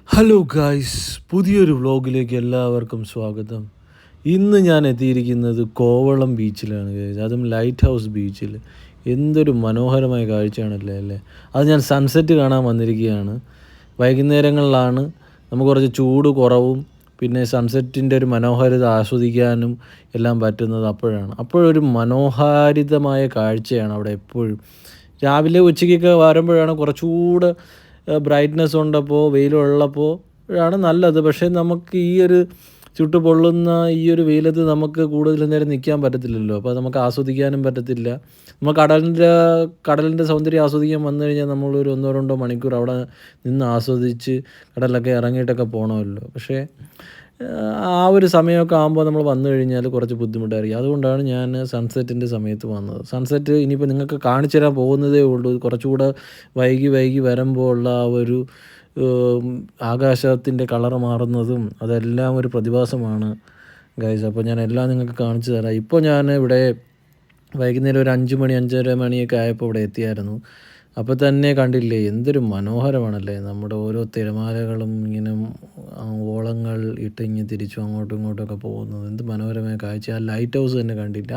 Hello guys, പുതിയൊരു വ്ളോഗിലേക്ക് എല്ലാവർക്കും സ്വാഗതം. ഇന്ന് ഞാൻ എത്തിയിരിക്കുന്നത് കോവളം ബീച്ചിലാണ് ഗായ്സ്, അതും ലൈറ്റ് ഹൗസ് ബീച്ചിൽ. എന്തൊരു മനോഹരമായ കാഴ്ചയാണല്ലേ അല്ലേ. അത് ഞാൻ സൺസെറ്റ് കാണാൻ വന്നിരിക്കുകയാണ്. വൈകുന്നേരങ്ങളിലാണ് നമുക്ക് കുറച്ച് ചൂട് കുറവും പിന്നെ സൺസെറ്റിൻ്റെ ഒരു മനോഹാരിത ആസ്വദിക്കാനും എല്ലാം പറ്റുന്നത് അപ്പോഴൊരു മനോഹാരിതമായ കാഴ്ചയാണ് അവിടെ എപ്പോഴും. രാവിലെ ഉച്ചയ്ക്കൊക്കെ വരുമ്പോഴാണ് കുറച്ചുകൂടെ ബ്രൈറ്റ്നസ് ഉണ്ടപ്പോൾ വെയിലുള്ളപ്പോൾ ആണ് നല്ലത്. പക്ഷേ നമുക്ക് ഈ ഒരു ചുട്ടു പൊള്ളുന്ന ഈ ഒരു വെയിലത്ത് നമുക്ക് കൂടുതൽ നേരം നിൽക്കാൻ പറ്റത്തില്ലല്ലോ. അപ്പോൾ നമുക്ക് ആസ്വദിക്കാനും പറ്റത്തില്ല. നമ്മൾ കടലിൻ്റെ സൗന്ദര്യം ആസ്വദിക്കാൻ വന്നു കഴിഞ്ഞാൽ നമ്മളൊരു 1-2 മണിക്കൂർ അവിടെ നിന്ന് ആസ്വദിച്ച് കടലിലൊക്കെ ഇറങ്ങിയിട്ടൊക്കെ പോകണമല്ലോ. പക്ഷേ ആ ഒരു സമയമൊക്കെ ആകുമ്പോൾ നമ്മൾ വന്നു കഴിഞ്ഞാൽ കുറച്ച് ബുദ്ധിമുട്ടായിരിക്കും. അതുകൊണ്ടാണ് ഞാൻ സൺസെറ്റിൻ്റെ സമയത്ത് വന്നത്. സൺസെറ്റ് ഇനിയിപ്പോൾ നിങ്ങൾക്ക് കാണിച്ചു തരാൻ പോകുന്നതേ ഉള്ളൂ. കുറച്ചുകൂടെ വൈകി വരുമ്പോൾ ഉള്ള ആ ഒരു ആകാശത്തിൻ്റെ കളർ മാറുന്നതും അതെല്ലാം ഒരു പ്രതിഭാസമാണ് ഗൈസ്. അപ്പോൾ ഞാൻ എല്ലാം നിങ്ങൾക്ക് കാണിച്ചു തരാം. ഇപ്പോൾ ഞാൻ ഇവിടെ വൈകുന്നേരം ഒരു 5 മണി 5:30 മണിയൊക്കെ ആയപ്പോൾ ഇവിടെ എത്തിയായിരുന്നു. അപ്പോൾ തന്നെ കണ്ടില്ലേ എന്തൊരു മനോഹരമാണല്ലേ. നമ്മുടെ ഓരോ തിരമാലകളും ഇങ്ങനെ ഓളങ്ങൾ ഇട്ട് ഇങ്ങനെ തിരിച്ചും അങ്ങോട്ടും ഇങ്ങോട്ടുമൊക്കെ പോകുന്നത് എന്ത് മനോഹരമായ കാഴ്ച. ആ ലൈറ്റ് ഹൗസ് തന്നെ കണ്ടില്ല,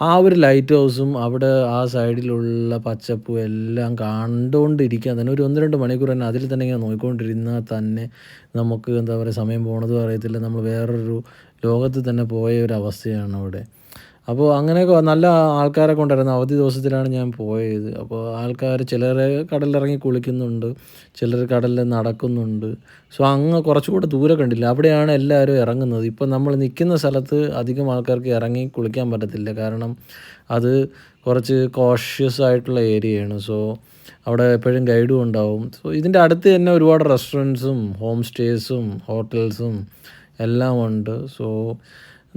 ആ ഒരു ലൈറ്റ് ഹൗസും അവിടെ ആ സൈഡിലുള്ള പച്ചപ്പും എല്ലാം കണ്ടുകൊണ്ടിരിക്കാൻ തന്നെ ഒരു 1-2 മണിക്കൂർ തന്നെ അതിൽ തന്നെ ഇങ്ങനെ നോക്കിക്കൊണ്ടിരുന്നാൽ തന്നെ നമുക്ക് എന്താ പറയുക, സമയം പോണതും അറിയത്തില്ല. നമ്മൾ വേറൊരു ലോകത്ത് തന്നെ പോയ ഒരു അവസ്ഥയാണ് അവിടെ. അപ്പോൾ അങ്ങനെയൊക്കെ നല്ല ആൾക്കാരൊക്കെ ഉണ്ടായിരുന്നു. അവധി ദിവസത്തിലാണ് ഞാൻ പോയത്. അപ്പോൾ ആൾക്കാർ ചിലർ കടലിലിറങ്ങി കുളിക്കുന്നുണ്ട്, ചിലർ കടലിൽ നടക്കുന്നുണ്ട്. സോ അങ്ങ് കുറച്ചുകൂടെ ദൂരെ കണ്ടില്ല, അവിടെയാണ് എല്ലാവരും ഇറങ്ങുന്നത്. ഇപ്പോൾ നമ്മൾ നിൽക്കുന്ന സ്ഥലത്ത് അധികം ആൾക്കാർക്ക് ഇറങ്ങി കുളിക്കാൻ പറ്റത്തില്ല, കാരണം അത് കുറച്ച് കോഷ്യസ് ആയിട്ടുള്ള ഏരിയയാണ്. സോ അവിടെ എപ്പോഴും ഗൈഡും ഉണ്ടാവും. സോ ഇതിൻ്റെ അടുത്ത് തന്നെ ഒരുപാട് റെസ്റ്റോറൻറ്റ്സും ഹോം സ്റ്റേസും ഹോട്ടൽസും എല്ലാം ഉണ്ട്. സോ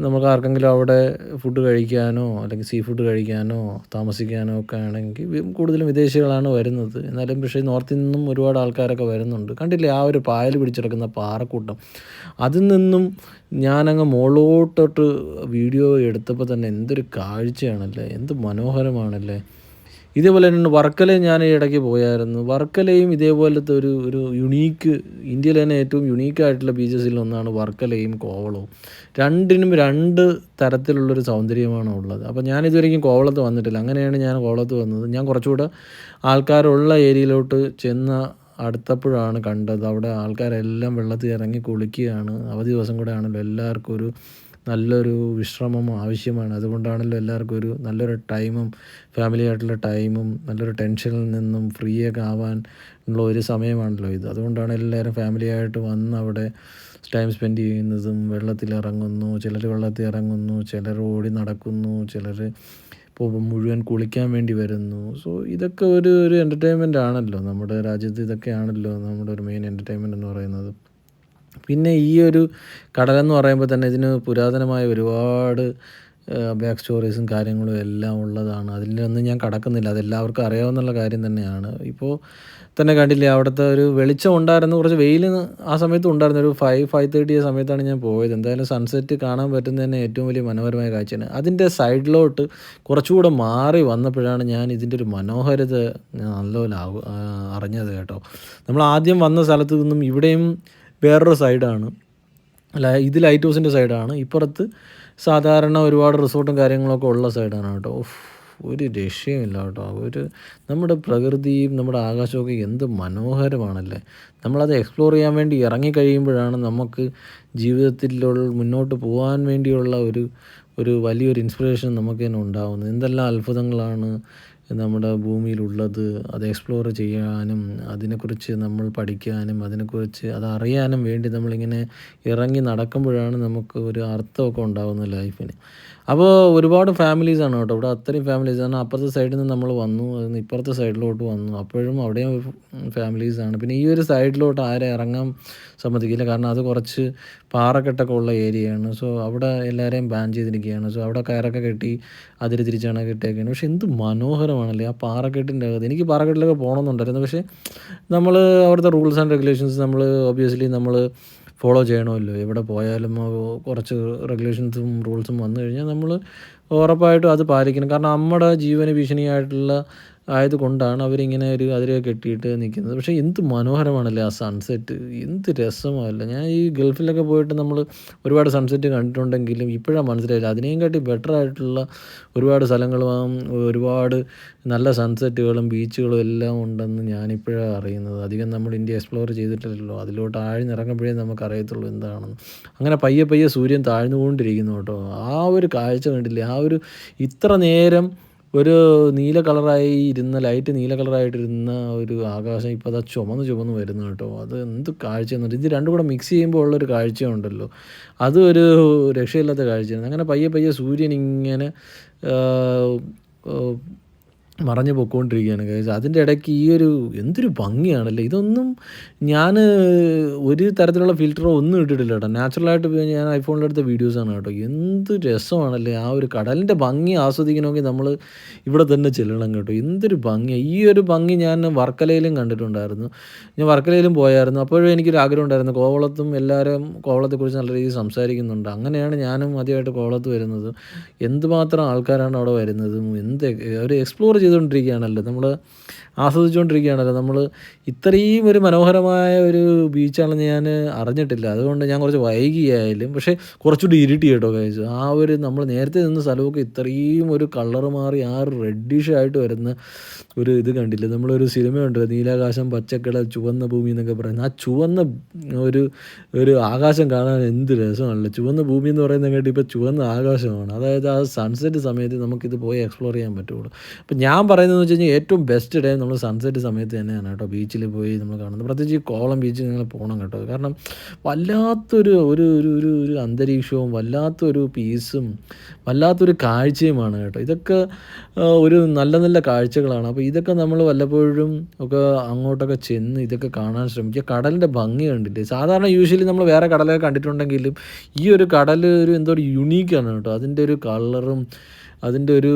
നമുക്ക് ആർക്കെങ്കിലും അവിടെ ഫുഡ് കഴിക്കാനോ അല്ലെങ്കിൽ സീ ഫുഡ് കഴിക്കാനോ താമസിക്കാനോ ഒക്കെ ആണെങ്കിൽ കൂടുതലും വിദേശികളാണ് വരുന്നത്. എന്നാലും പക്ഷേ നോർത്തിൽ നിന്നും ഒരുപാട് ആൾക്കാരൊക്കെ വരുന്നുണ്ട്. കണ്ടില്ലേ ആ ഒരു പായൽ പിടിച്ചിടക്കുന്ന പാറക്കൂട്ടം. അതിൽ നിന്നും ഞാനങ്ങ് മുകളിലോട്ടോട്ട് വീഡിയോ എടുത്തപ്പോൾ തന്നെ എന്തൊരു കാഴ്ചയാണല്ലേ, എന്ത് മനോഹരമാണല്ലേ. ഇതേപോലെ തന്നെ വർക്കലയും ഞാൻ ഈ ഇടയ്ക്ക് പോയായിരുന്നു. വർക്കലയും ഇതേപോലത്തെ ഒരു ഒരു യുണീക്ക്, ഇന്ത്യയിലെ തന്നെ ഏറ്റവും യുണീക്കായിട്ടുള്ള ബീച്ചസിൽ ഒന്നാണ് വർക്കലയും കോവളവും. രണ്ടിനും രണ്ട് തരത്തിലുള്ളൊരു സൗന്ദര്യമാണ് ഉള്ളത്. അപ്പോൾ ഞാനിതുവരെയും കോവളത്ത് വന്നിട്ടില്ല. അങ്ങനെയാണ് ഞാൻ കോവളത്ത് വന്നത്. ഞാൻ കുറച്ചുകൂടെ ആൾക്കാരുള്ള ഏരിയയിലോട്ട് അടുത്തപ്പോഴാണ് കണ്ടത്. അവിടെ ആൾക്കാരെല്ലാം വെള്ളത്തിൽ ഇറങ്ങി കുളിക്കുകയാണ്. അവധി ദിവസം കൂടെ ആണല്ലോ, എല്ലാവർക്കും ഒരു നല്ലൊരു വിശ്രമം ആവശ്യമാണ്. അതുകൊണ്ടാണല്ലോ എല്ലാവർക്കും ഒരു നല്ലൊരു ടൈമും ഫാമിലി ആയിട്ടുള്ള ടൈമും നല്ലൊരു ടെൻഷനിൽ നിന്നും ഫ്രീ ഒക്കെ ആവാൻ ഉള്ള ഒരു സമയമാണല്ലോ ഇത്. അതുകൊണ്ടാണ് എല്ലാവരും ഫാമിലിയായിട്ട് വന്ന് അവിടെ ടൈം സ്പെൻഡ് ചെയ്യുന്നതും. വെള്ളത്തിലിറങ്ങുന്നു, ചിലർ വെള്ളത്തിൽ ഇറങ്ങുന്നു, ചിലർ ഓടി നടക്കുന്നു, ചിലർ ഇപ്പോൾ മുഴുവൻ കുളിക്കാൻ വേണ്ടി വരുന്നു. സോ ഇതൊക്കെ ഒരു ഒരു എൻ്റർടൈൻമെൻ്റ് ആണല്ലോ നമ്മുടെ രാജ്യത്ത്. ഇതൊക്കെയാണല്ലോ നമ്മുടെ ഒരു മെയിൻ എൻ്റർടൈൻമെൻ്റ് എന്ന് പറയുന്നത്. പിന്നെ ഈ ഒരു കടലെന്ന് പറയുമ്പോൾ തന്നെ ഇതിന് പുരാതനമായ ഒരുപാട് ബാക്ക് സ്റ്റോറീസും കാര്യങ്ങളും എല്ലാം ഉള്ളതാണ്. അതിലൊന്നും ഞാൻ കടക്കുന്നില്ല, അതെല്ലാവർക്കും അറിയാവുന്നുള്ള കാര്യം തന്നെയാണ്. ഇപ്പോൾ തന്നെ കണ്ടില്ലേ അവിടുത്തെ ഒരു വെളിച്ചം ഉണ്ടായിരുന്നു, കുറച്ച് വെയിൽ ആ സമയത്ത് ഉണ്ടായിരുന്നു. ഒരു 5-5:30 സമയത്താണ് ഞാൻ പോയത്. എന്തായാലും സൺസെറ്റ് കാണാൻ പറ്റുന്നത് തന്നെ ഏറ്റവും വലിയ മനോഹരമായ കാഴ്ചയാണ്. അതിൻ്റെ സൈഡിലോട്ട് കുറച്ചുകൂടെ മാറി വന്നപ്പോഴാണ് ഞാൻ ഇതിൻ്റെ ഒരു മനോഹാരിത നല്ലപോലെ അറിഞ്ഞത് കേട്ടോ. നമ്മൾ ആദ്യം വന്ന സ്ഥലത്ത് നിന്നും ഇവിടെയും വേറൊരു സൈഡാണ്, ഇത് ലൈറ്റ് ഹൗസിൻ്റെ സൈഡാണ്. ഇപ്പുറത്ത് സാധാരണ ഒരുപാട് റിസോർട്ടും കാര്യങ്ങളൊക്കെ ഉള്ള സൈഡാണ് കേട്ടോ. ഒരു രക്ഷയുമില്ല കേട്ടോ. നമ്മുടെ പ്രകൃതിയും നമ്മുടെ ആകാശമൊക്കെ എന്ത് മനോഹരമാണല്ലേ. നമ്മളത് എക്സ്പ്ലോർ ചെയ്യാൻ വേണ്ടി ഇറങ്ങിക്കഴിയുമ്പോഴാണ് നമുക്ക് ജീവിതത്തിലുള്ള മുന്നോട്ട് പോകാൻ വേണ്ടിയുള്ള ഒരു വലിയൊരു ഇൻസ്പിറേഷൻ നമുക്ക് തന്നെ ഉണ്ടാകുന്നത്. എന്തെല്ലാം അത്ഭുതങ്ങളാണ് നമ്മുടെ ഭൂമിയിലുള്ളത്. അത് എക്സ്പ്ലോർ ചെയ്യാനും അതിനെക്കുറിച്ച് നമ്മൾ പഠിക്കാനും അതിനെക്കുറിച്ച് അതറിയാനും വേണ്ടി നമ്മളിങ്ങനെ ഇറങ്ങി നടക്കുമ്പോഴാണ് നമുക്ക് ഒരു അർത്ഥമൊക്കെ ഉണ്ടാകുന്നത് ലൈഫിന്. അപ്പോൾ ഒരുപാട് ഫാമിലീസാണ് കേട്ടോ ഇവിടെ. അത്രയും ഫാമിലീസാണ്. അപ്പുറത്തെ സൈഡിൽ നിന്ന് നമ്മൾ വന്നു, അതിന് ഇപ്പുറത്തെ സൈഡിലോട്ട് വന്നു, അപ്പോഴും അവിടെയും ഫാമിലീസാണ്. പിന്നെ ഈ ഒരു സൈഡിലോട്ട് ആരെ ഇറങ്ങാൻ സമ്മതിക്കില്ല, കാരണം അത് കുറച്ച് പാറക്കെട്ടൊക്കെ ഉള്ള ഏരിയയാണ്. സോ അവിടെ എല്ലാവരെയും ബാൻ ചെയ്തിരിക്കുകയാണ്. സോ അവിടെ കയറൊക്കെ കെട്ടി അതിൽ തിരിച്ചാണ് കെട്ടിയൊക്കെയാണ്. പക്ഷേ എന്ത് മനോഹരമാണല്ലേ ആ പാറക്കെട്ടിൻ്റെ അകത്ത്. എനിക്ക് പാറക്കെട്ടിലൊക്കെ പോകണമെന്നുണ്ടായിരുന്നു. പക്ഷേ നമ്മൾ അവിടുത്തെ റൂൾസ് ആൻഡ് റെഗുലേഷൻസ് നമ്മൾ ഒബ്വിയസ്ലി നമ്മൾ ഫോളോ ചെയ്യണമല്ലോ. എവിടെ പോയാലും കുറച്ച് റെഗുലേഷൻസും റൂൾസും വന്നു കഴിഞ്ഞാൽ നമ്മൾ ഉറപ്പായിട്ടും അത് പാലിക്കണം. കാരണം നമ്മുടെ ജീവന് ഭീഷണിയായിട്ടുള്ള ആയതുകൊണ്ടാണ് അവരിങ്ങനെ ഒരു അതിരൊക്കെ കെട്ടിയിട്ട് നിൽക്കുന്നത്. പക്ഷേ എന്ത് മനോഹരമാണല്ലേ ആ സൺസെറ്റ്, എന്ത് രസമല്ലേ. ഞാൻ ഈ ഗൾഫിലൊക്കെ പോയിട്ട് നമ്മൾ ഒരുപാട് സൺസെറ്റ് കണ്ടിട്ടുണ്ടെങ്കിലും ഇപ്പോഴാണ് മനസ്സിലായില്ല അതിനേയും കാട്ടി ബെറ്റർ ആയിട്ടുള്ള ഒരുപാട് സ്ഥലങ്ങളും ഒരുപാട് നല്ല സൺസെറ്റുകളും ബീച്ചുകളും എല്ലാം ഉണ്ടെന്ന് ഞാനിപ്പോഴാണ് അറിയുന്നത്. അധികം നമ്മൾ ഇന്ത്യ എക്സ്പ്ലോർ ചെയ്തിട്ടില്ലല്ലോ, അതിലോട്ട് ആഴ്ന്നിറങ്ങുമ്പോഴേ നമുക്കറിയത്തുള്ളൂ എന്താണെന്ന്. അങ്ങനെ പയ്യെ പയ്യെ സൂര്യൻ താഴ്ന്നുകൊണ്ടിരിക്കുന്നു കേട്ടോ. ആ ഒരു കാഴ്ച കണ്ടില്ലേ, ആ ഒരു ഇത്ര നേരം ഒരു നീല കളറായി ഇരുന്ന ലൈറ്റ് നീല കളറായിട്ടിരുന്ന ഒരു ആകാശം ഇപ്പോൾ അതാ ചുമന്ന് ചുമന്ന് വരുന്നു കേട്ടോ. അത് എന്ത് കാഴ്ചയെന്ന്, ഇത് രണ്ടും കൂടെ മിക്സ് ചെയ്യുമ്പോൾ ഉള്ളൊരു കാഴ്ചയുണ്ടല്ലോ, അത് ഒരു രക്ഷയില്ലാത്ത കാഴ്ചയാണ്. അങ്ങനെ പയ്യെ പയ്യെ സൂര്യൻ ഇങ്ങനെ മറഞ്ഞു പൊയ്ക്കൊണ്ടിരിക്കുകയാണ് ഗൈസ്. അതിൻ്റെ ഇടയ്ക്ക് ഈ ഒരു എന്തൊരു ഭംഗിയാണല്ലേ. ഇതൊന്നും ഞാൻ ഒരു തരത്തിലുള്ള ഫിൽറ്ററോ ഒന്നും ഇട്ടിട്ടില്ല കേട്ടോ. നാച്ചുറലായിട്ട് ഞാൻ ഐഫോണിലെടുത്ത വീഡിയോസാണ് കേട്ടോ. എന്ത് രസമാണല്ലേ. ആ ഒരു കടലിൻ്റെ ഭംഗി ആസ്വദിക്കണമെങ്കിൽ നമ്മൾ ഇവിടെ തന്നെ ചെല്ലണം കേട്ടോ. എന്തൊരു ഭംഗിയാണ്. ഈ ഒരു ഭംഗി ഞാൻ വർക്കലയിലും കണ്ടിട്ടുണ്ടായിരുന്നു. ഞാൻ വർക്കലയിലും പോയായിരുന്നു. അപ്പോഴും എനിക്കൊരു ആഗ്രഹം ഉണ്ടായിരുന്നു. കോവളത്തും എല്ലാവരും കോവളത്തെക്കുറിച്ച് നല്ല രീതിയിൽ സംസാരിക്കുന്നുണ്ട്. അങ്ങനെയാണ് ഞാനും ആദ്യമായിട്ട് കോവളത്ത് വരുന്നത്. എന്തുമാത്രം ആൾക്കാരാണ് അവിടെ വരുന്നതും അവർ എക്സ്പ്ലോർ ചെയ്തുകൊണ്ടിരിക്കുകയാണല്ലോ, നമ്മൾ ആസ്വദിച്ചുകൊണ്ടിരിക്കുകയാണല്ലോ. നമ്മൾ ഇത്രയും ഒരു മനോഹരമായ ഒരു ബീച്ചാണെന്ന് ഞാൻ അറിഞ്ഞിട്ടില്ല. അതുകൊണ്ട് ഞാൻ കുറച്ച് വൈകിയായാലും പക്ഷേ കുറച്ചുകൂടി ഇരുട്ടി കേട്ടോ ഗൈസ്. ആ ഒരു നമ്മൾ നേരത്തെ നിന്ന സ്ഥലമൊക്കെ ഇത്രയും ഒരു കളറ് മാറി ആ ഒരു റെഡിഷ് ആയിട്ട് വരുന്ന ഒരു ഇത് കണ്ടില്ലേ. നമ്മളൊരു സിനിമയുണ്ട് നീലാകാശം പച്ചക്കടൽ ചുവന്ന ഭൂമി എന്നൊക്കെ പറയുന്നത്. ആ ചുവന്ന ഒരു ഒരു ആകാശം കാണാൻ എന്ത് രസമാണല്ലോ. ചുവന്ന ഭൂമി എന്ന് പറയുന്നത് കേട്ട് ഇപ്പോൾ ചുവന്ന ആകാശമാണ്. അതായത് ആ സൺസെറ്റ് സമയത്ത് നമുക്കിത് പോയി എക്സ്പ്ലോർ ചെയ്യാൻ പറ്റുള്ളൂ. അപ്പം ഞാൻ പറയുന്നതെന്ന് വെച്ച് കഴിഞ്ഞാൽ ഏറ്റവും ബെസ്റ്റ് ടൈം നമ്മൾ സൺസെറ്റ് സമയത്ത് തന്നെയാണ് കേട്ടോ ബീച്ചിൽ പോയി നമ്മൾ കാണുന്നത്. പ്രത്യേകിച്ച് ഈ കോവളം ബീച്ചിൽ നിങ്ങൾ പോകണം കേട്ടോ. കാരണം വല്ലാത്തൊരു ഒരു ഒരു ഒരു ഒരു അന്തരീക്ഷവും വല്ലാത്തൊരു പീസും വല്ലാത്തൊരു കാഴ്ചയുമാണ് കേട്ടോ. ഇതൊക്കെ ഒരു നല്ല നല്ല കാഴ്ചകളാണ്. അപ്പോൾ ഇതൊക്കെ നമ്മൾ വല്ലപ്പോഴും ഒക്കെ അങ്ങോട്ടൊക്കെ ചെന്ന് ഇതൊക്കെ കാണാൻ ശ്രമിക്കുക. കടലിൻ്റെ ഭംഗി കണ്ടില്ലേ. സാധാരണ യൂഷ്വലി നമ്മൾ വേറെ കടലൊക്കെ കണ്ടിട്ടുണ്ടെങ്കിലും ഈ ഒരു കടൽ ഒരു എന്തോ ഒരു യുണീക്കാണ് കേട്ടോ. അതിൻ്റെ ഒരു കളറും അതിൻ്റെ ഒരു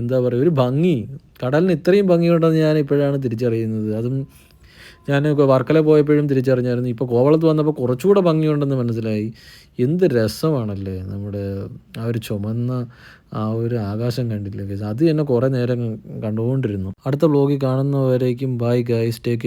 എന്താ പറയുക ഒരു ഭംഗി, കടലിന് ഇത്രയും ഭംഗിയുണ്ടെന്ന് ഞാൻ ഇപ്പോഴാണ് തിരിച്ചറിയുന്നത്. അതും ഞാൻ വർക്കല പോയപ്പോഴും തിരിച്ചറിഞ്ഞായിരുന്നു. ഇപ്പോൾ കോവളത്ത് വന്നപ്പോൾ കുറച്ചുകൂടെ ഭംഗിയുണ്ടെന്ന് മനസ്സിലായി. എന്ത് രസമാണല്ലേ നമ്മുടെ ആ ഒരു ചുമന്ന ആ ഒരു ആകാശം കണ്ടില്ലേ ഗൈസ്. അത് തന്നെ കുറേ നേരം കണ്ടുകൊണ്ടിരുന്നു. അടുത്ത വ്ലോഗിൽ കാണുന്നവരേക്കും ബൈ ഗൈസ്, ടേക്ക് കെയർ.